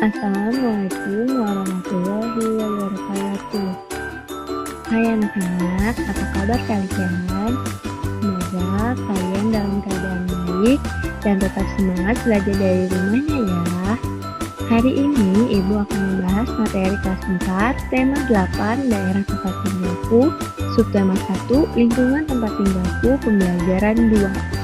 Assalamualaikum warahmatullahi wabarakatuh. Hai anak-anak, apa kabar kalian? Semoga kalian dalam keadaan baik dan tetap semangat belajar dari rumahnya ya. Hari ini Ibu akan membahas materi kelas 4, tema 8, daerah tempat tinggalku, subtema 1, lingkungan tempat tinggalku, pembelajaran 2.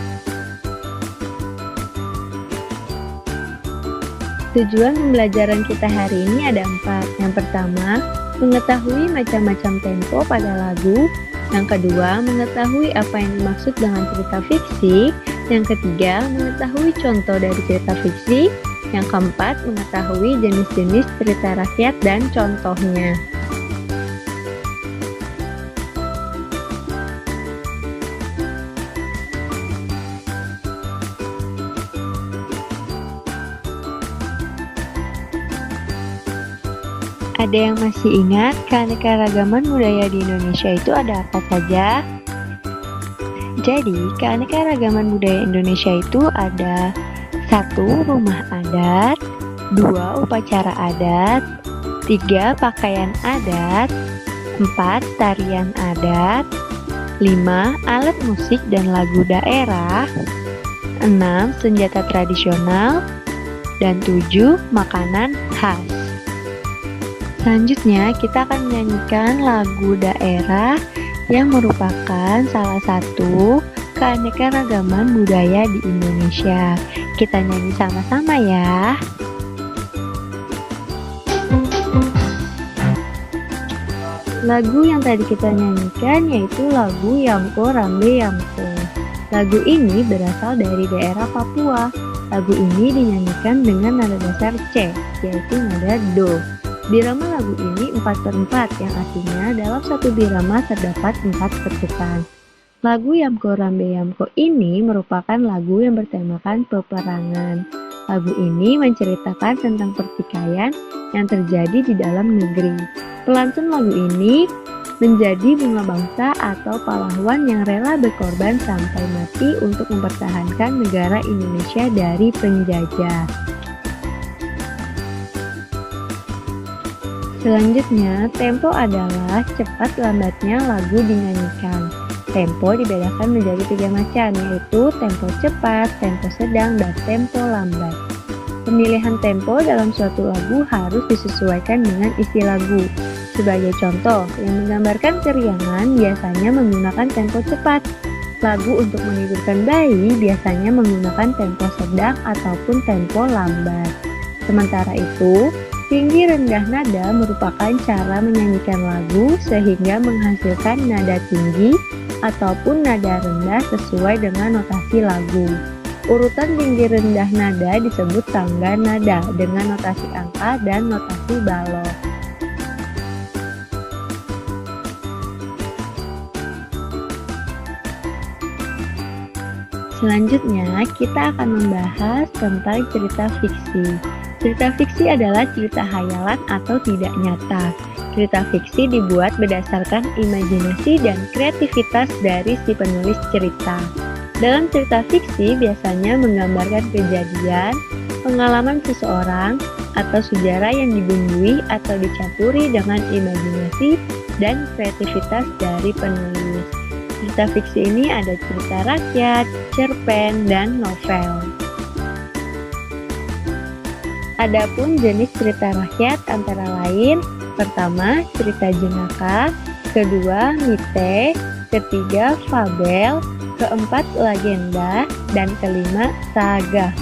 Tujuan pembelajaran kita hari ini ada 4. Yang pertama, mengetahui macam-macam tempo pada lagu. Yang kedua, mengetahui apa yang dimaksud dengan cerita fiksi. Yang ketiga, mengetahui contoh dari cerita fiksi. Yang keempat, mengetahui jenis-jenis cerita rakyat dan contohnya. Ada yang masih ingat keanekaragaman budaya di Indonesia itu ada apa saja? Jadi, keanekaragaman budaya Indonesia itu ada 1. Rumah adat, 2. Upacara adat, 3. Pakaian adat, 4. Tarian adat, 5. Alat musik dan lagu daerah, 6. Senjata tradisional, dan 7. Makanan khas. Selanjutnya, kita akan menyanyikan lagu daerah yang merupakan salah satu keanekaragaman budaya di Indonesia. Kita nyanyi sama-sama ya. Lagu yang tadi kita nyanyikan yaitu lagu Yamko Rambe Yamko. Lagu ini berasal dari daerah Papua. Lagu ini dinyanyikan dengan nada dasar C, yaitu nada Do. Birama lagu ini 4/4, yang artinya dalam satu birama terdapat 4 ketukan. Lagu Yamko Rambe Yamko ini merupakan lagu yang bertemakan peperangan. Lagu ini menceritakan tentang pertikaian yang terjadi di dalam negeri. Pelantun lagu ini menjadi bunga bangsa atau pahlawan yang rela berkorban sampai mati untuk mempertahankan negara Indonesia dari penjajah. Selanjutnya, tempo adalah cepat lambatnya lagu dinyanyikan. Tempo dibedakan menjadi 3 macam, yaitu tempo cepat, tempo sedang, dan tempo lambat. Pemilihan tempo dalam suatu lagu harus disesuaikan dengan isi lagu. Sebagai contoh, yang menggambarkan keriangan biasanya menggunakan tempo cepat. Lagu untuk menidurkan bayi biasanya menggunakan tempo sedang ataupun tempo lambat. Sementara itu, tinggi rendah nada merupakan cara menyanyikan lagu sehingga menghasilkan nada tinggi ataupun nada rendah sesuai dengan notasi lagu. Urutan tinggi rendah nada disebut tangga nada dengan notasi angka dan notasi balok. Selanjutnya, kita akan membahas tentang cerita fiksi. Cerita fiksi adalah cerita hayalan atau tidak nyata. Cerita fiksi dibuat berdasarkan imajinasi dan kreativitas dari si penulis cerita. Dalam cerita fiksi biasanya menggambarkan kejadian, pengalaman seseorang, atau sejarah yang dibumbui atau dicampuri dengan imajinasi dan kreativitas dari penulis. Cerita fiksi ini ada cerita rakyat, cerpen, dan novel. Adapun jenis cerita rakyat antara lain, pertama cerita jenaka, kedua mite, ketiga fabel, keempat legenda, dan kelima saga.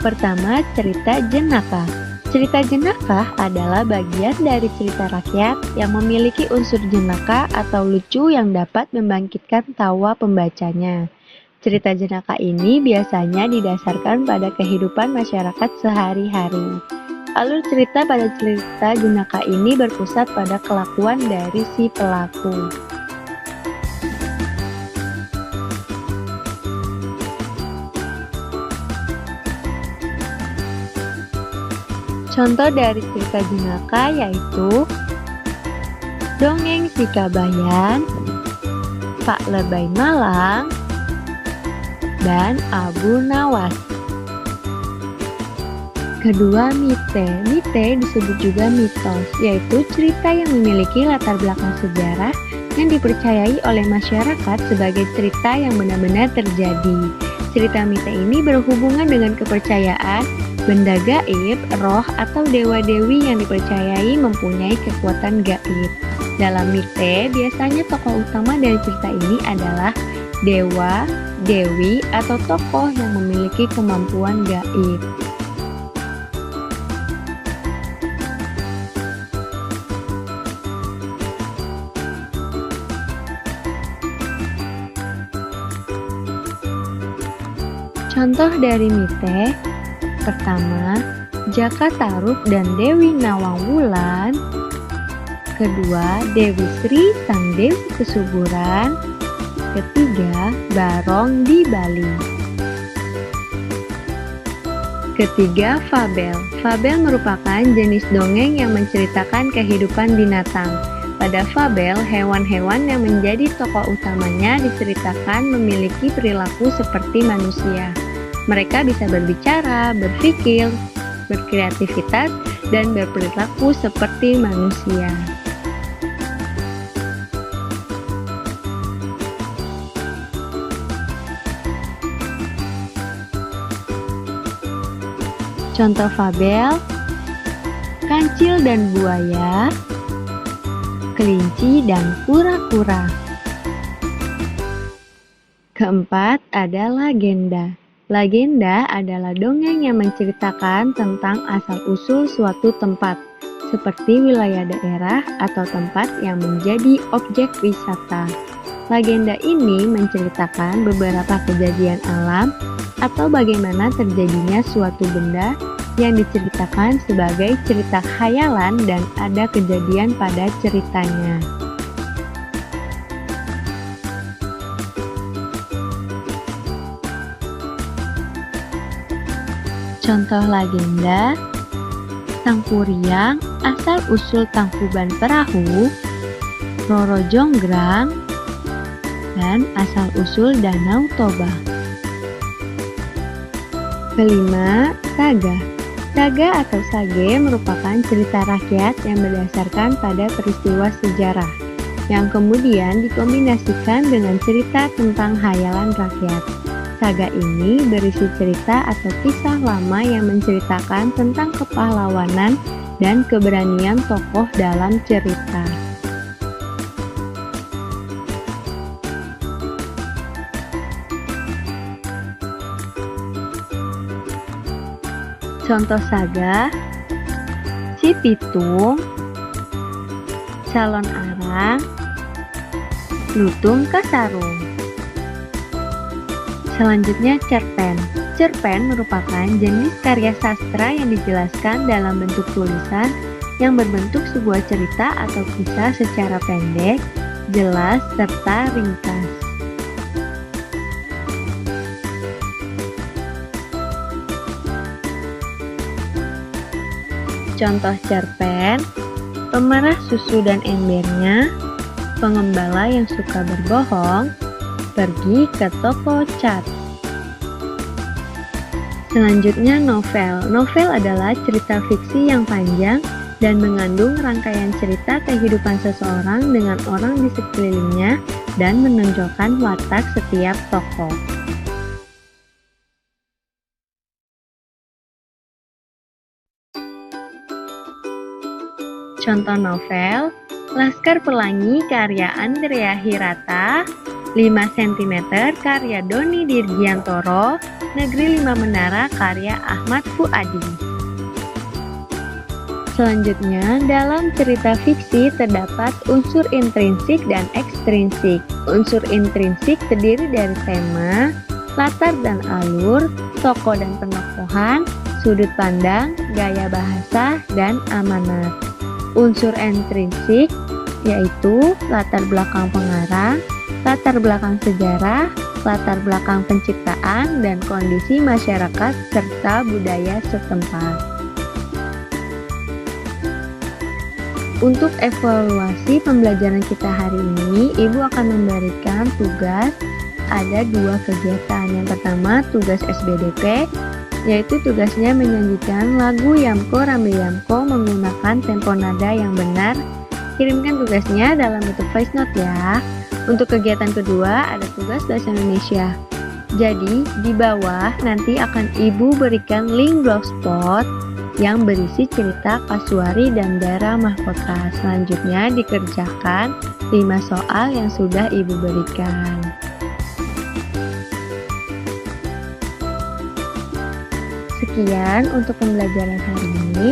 Pertama, cerita jenaka. Cerita jenaka adalah bagian dari cerita rakyat yang memiliki unsur jenaka atau lucu yang dapat membangkitkan tawa pembacanya. Cerita jenaka ini biasanya didasarkan pada kehidupan masyarakat sehari-hari. Alur cerita pada cerita jenaka ini berpusat pada kelakuan dari si pelaku. Contoh dari cerita jenaka yaitu Dongeng Si Kabayan, Pak Lebay Malang, dan Abu Nawas. Kedua, mite. Mite disebut juga mitos, yaitu cerita yang memiliki latar belakang sejarah yang dipercayai oleh masyarakat sebagai cerita yang benar-benar terjadi. Cerita mite ini berhubungan dengan kepercayaan, benda gaib, roh, atau dewa-dewi yang dipercayai mempunyai kekuatan gaib. Dalam mite, biasanya tokoh utama dari cerita ini adalah dewa, dewi, atau tokoh yang memiliki kemampuan gaib. Contoh dari mite, pertama, Jaka Tarub dan Dewi Nawang Wulan. Kedua, Dewi Sri sang Dewi Kesuburan. Ketiga, Barong di Bali. Ketiga, fabel. Fabel merupakan jenis dongeng yang menceritakan kehidupan binatang. Pada fabel, hewan-hewan yang menjadi tokoh utamanya diceritakan memiliki perilaku seperti manusia. Mereka bisa berbicara, berpikir, berkreativitas, dan berperilaku seperti manusia. Contoh fabel, Kancil dan Buaya, Kelinci dan Kura-kura. Keempat ada legenda. Legenda adalah dongeng yang menceritakan tentang asal-usul suatu tempat, seperti wilayah daerah atau tempat yang menjadi objek wisata. Legenda ini menceritakan beberapa kejadian alam atau bagaimana terjadinya suatu benda yang diceritakan sebagai cerita khayalan dan ada kejadian pada ceritanya. Contoh legenda, Tangkuriang, asal-usul Tangkuban Perahu, Roro Jonggrang, dan asal-usul Danau Toba. Kelima, saga. Saga atau sage merupakan cerita rakyat yang berdasarkan pada peristiwa sejarah, yang kemudian dikombinasikan dengan cerita tentang khayalan rakyat. Saga ini berisi cerita atau kisah lama yang menceritakan tentang kepahlawanan dan keberanian tokoh dalam cerita. Contoh saga, Si Pitung, Calon Arang, Lutung Kasarung. Selanjutnya cerpen. Cerpen merupakan jenis karya sastra yang dijelaskan dalam bentuk tulisan yang berbentuk sebuah cerita atau kisah secara pendek, jelas, serta ringkas. Contoh cerpen, Pemerah Susu dan Embernya, Pengembala yang Suka Berbohong, Pergi ke Toko Cat. Selanjutnya novel. Novel adalah cerita fiksi yang panjang dan mengandung rangkaian cerita kehidupan seseorang dengan orang di sekelilingnya dan menonjolkan watak setiap tokoh. Contoh novel, Laskar Pelangi karya Andrea Hirata, 5 cm karya Doni Dirgiantoro, Negeri 5 Menara karya Ahmad Fuadi. Selanjutnya, dalam cerita fiksi terdapat unsur intrinsik dan ekstrinsik. Unsur intrinsik terdiri dari tema, latar dan alur, tokoh dan penokohan, sudut pandang, gaya bahasa, dan amanat. Unsur intrinsik yaitu latar belakang pengarang, latar belakang sejarah, latar belakang penciptaan, dan kondisi masyarakat serta budaya setempat. Untuk evaluasi pembelajaran kita hari ini, Ibu akan memberikan tugas ada dua kegiatan. Yang pertama tugas SBDP, yaitu tugasnya menyanyikan lagu Yamko Rambe Yamko menggunakan tempo nada yang benar. Kirimkan tugasnya dalam bentuk voice note ya. Untuk kegiatan kedua ada tugas bahasa Indonesia. Jadi di bawah nanti akan Ibu berikan link blogspot yang berisi cerita Kasuari dan Dara Mahkota. Selanjutnya dikerjakan 5 soal yang sudah Ibu berikan. Sekian untuk pembelajaran hari ini.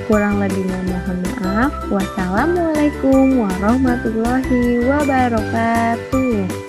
Kurang lebihnya mohon maaf. Wassalamualaikum warahmatullahi wabarakatuh.